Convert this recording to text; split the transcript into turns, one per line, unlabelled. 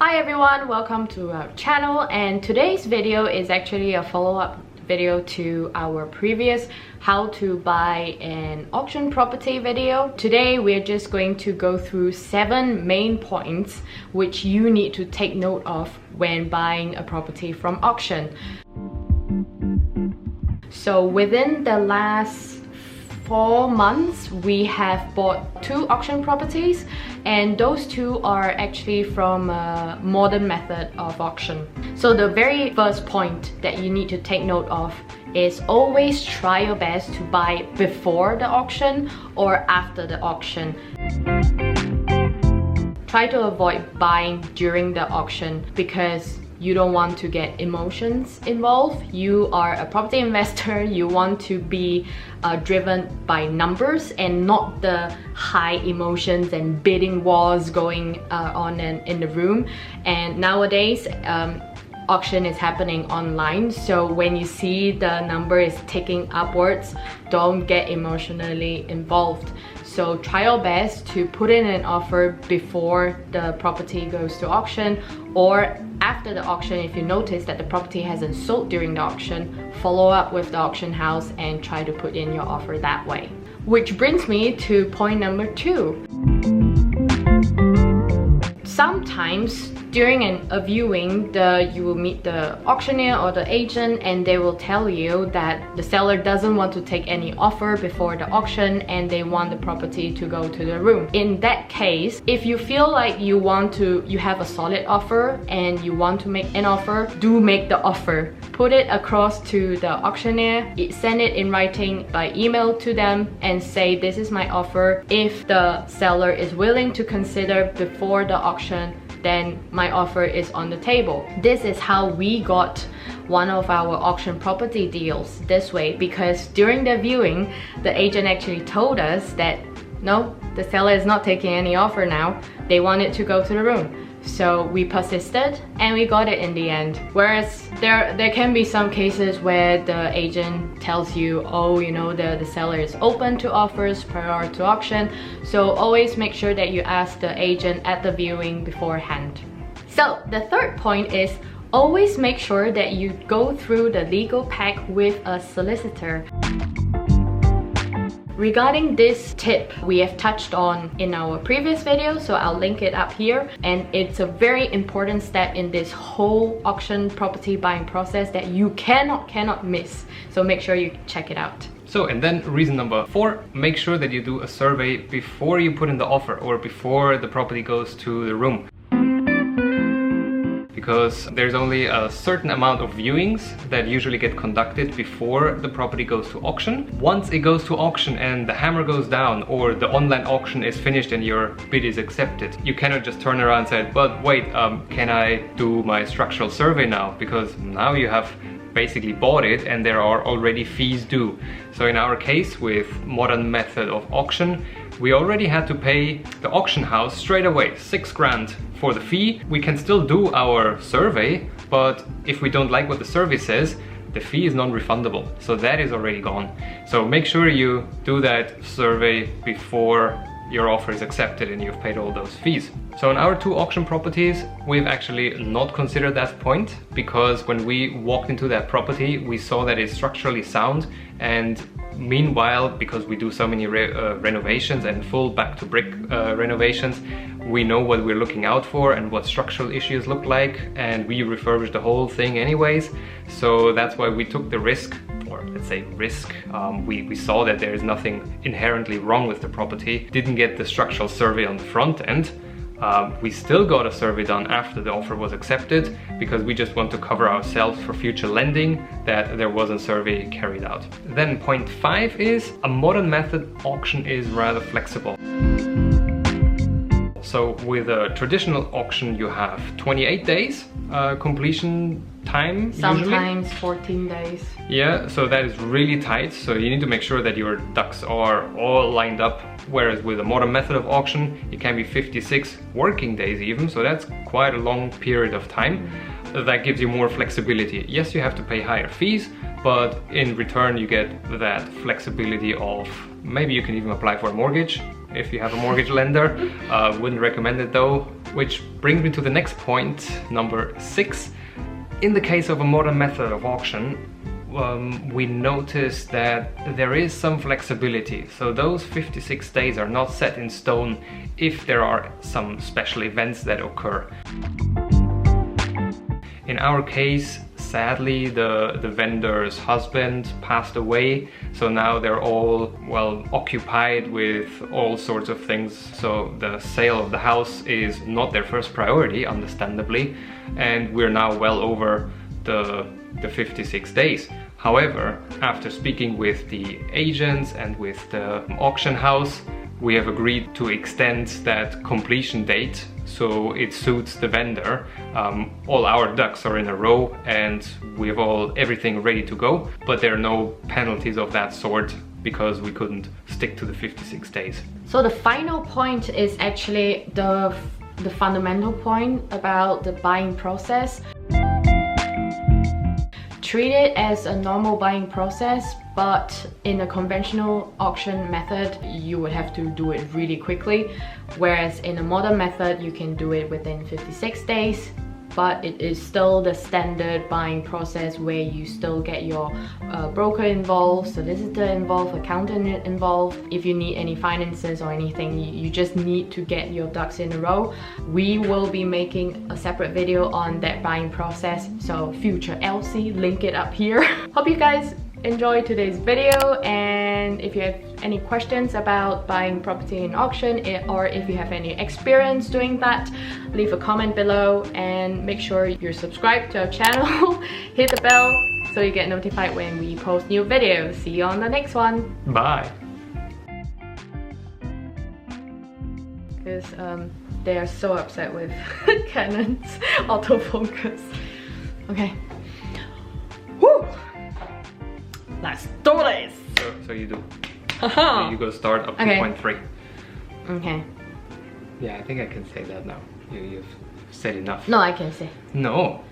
Hi everyone, welcome to our channel, and today's video is actually a follow-up video to our previous how to buy an auction property video. Today we're just going to go through 7 main points which you need to take note of when buying a property from auction. So within the last 4 months we have bought 2 auction properties, and those 2 are actually from a modern method of auction. So the very first point that you need to take note of is always try your best to buy before the auction or after the auction. Try to avoid buying during the auction because you don't want to get emotions involved. You are a property investor, you want to be driven by numbers and not the high emotions and bidding wars going on in the room. And nowadays auction is happening online, so when you see the number is ticking upwards, don't get emotionally involved. So try your best to put in an offer before the property goes to auction, or after the auction. If you notice that the property hasn't sold during the auction, follow up with the auction house and try to put in your offer that way. Which brings me to point number 2. Sometimes during a viewing, you will meet the auctioneer or the agent, and they will tell you that the seller doesn't want to take any offer before the auction and they want the property to go to the room. In that case, if you feel like you have a solid offer and you want to make an offer, do make the offer. Put it across to the auctioneer, send it in writing by email to them and say, this is my offer. If the seller is willing to consider before the auction, then my offer is on the table. This is how we got one of our auction property deals this way, because during the viewing, the agent actually told us that no, the seller is not taking any offer now. They want it to go to the room. So we persisted and we got it in the end. Whereas there can be some cases where the agent tells you, oh, you know, the seller is open to offers prior to auction. So always make sure that you ask the agent at the viewing beforehand. So the third point is always make sure that you go through the legal pack with a solicitor. Regarding this tip, we have touched on in our previous video, so I'll link it up here, and it's a very important step in this whole auction property buying process that you cannot miss. So make sure you check it out.
So, and then reason number 4, make sure that you do a survey before you put in the offer or before the property goes to the room. Because there's only a certain amount of viewings that usually get conducted before the property goes to auction. Once it goes to auction and the hammer goes down, or the online auction is finished and your bid is accepted, you cannot just turn around and say, but wait, can I do my structural survey now? Because now you have basically bought it and there are already fees due. So in our case, with modern method of auction, we already had to pay the auction house straight away 6 grand for the fee. We can still do our survey, but if we don't like what the survey says, the fee is non-refundable. So that is already gone. So make sure you do that survey before your offer is accepted and you've paid all those fees. So in our 2 auction properties, we've actually not considered that point, because when we walked into that property, we saw that it's structurally sound, and meanwhile, because we do so many renovations and full back to brick renovations, we know what we're looking out for and what structural issues look like, and we refurbished the whole thing anyways. So that's why we took the risk, or let's say risk. We saw that there is nothing inherently wrong with the property, didn't get the structural survey on the front end. We still got a survey done after the offer was accepted, because we just want to cover ourselves for future lending that there wasn't a survey carried out. Then point 5 is a modern method auction is rather flexible. So with a traditional auction you have 28 days completion time,
sometimes
usually
14 days.
Yeah, so that is really tight, so you need to make sure that your ducks are all lined up. Whereas with a modern method of auction, it can be 56 working days even, so that's quite a long period of time. That gives you more flexibility. Yes, you have to pay higher fees, but in return you get that flexibility of maybe you can even apply for a mortgage if you have a mortgage lender. Wouldn't recommend it though. Which brings me to the next point, number 6. In the case of a modern method of auction, we noticed that there is some flexibility. So those 56 days are not set in stone if there are some special events that occur. In our case, sadly, the vendor's husband passed away, so now they're all, well, occupied with all sorts of things. So the sale of the house is not their first priority, understandably, and we're now well over the 56 days. However, after speaking with the agents and with the auction house, we have agreed to extend that completion date so it suits the vendor. All our ducks are in a row and we have everything ready to go, but there are no penalties of that sort because we couldn't stick to the 56 days.
So the final point is actually the fundamental point about the buying process. Treat it as a normal buying process, but in a conventional auction method, you would have to do it really quickly. Whereas in a modern method, you can do it within 56 days, but it is still the standard buying process where you still get your broker involved, solicitor involved, accountant involved. If you need any finances or anything, you just need to get your ducks in a row. We will be making a separate video on that buying process, so future Elsie, link it up here. Hope you guys enjoyed today's video, and if you have any questions about buying property in auction, or if you have any experience doing that, leave a comment below and make sure you're subscribed to our channel. Hit the bell so you get notified when we post new videos. See you on the next one.
Bye.
Because they are so upset with Canon's autofocus. Okay. Woo! Let's do this!
So you do. So you go start up to
Okay.
0.3.
Okay.
Yeah, I think I can say that now. You've said enough.
No, I can say.
No.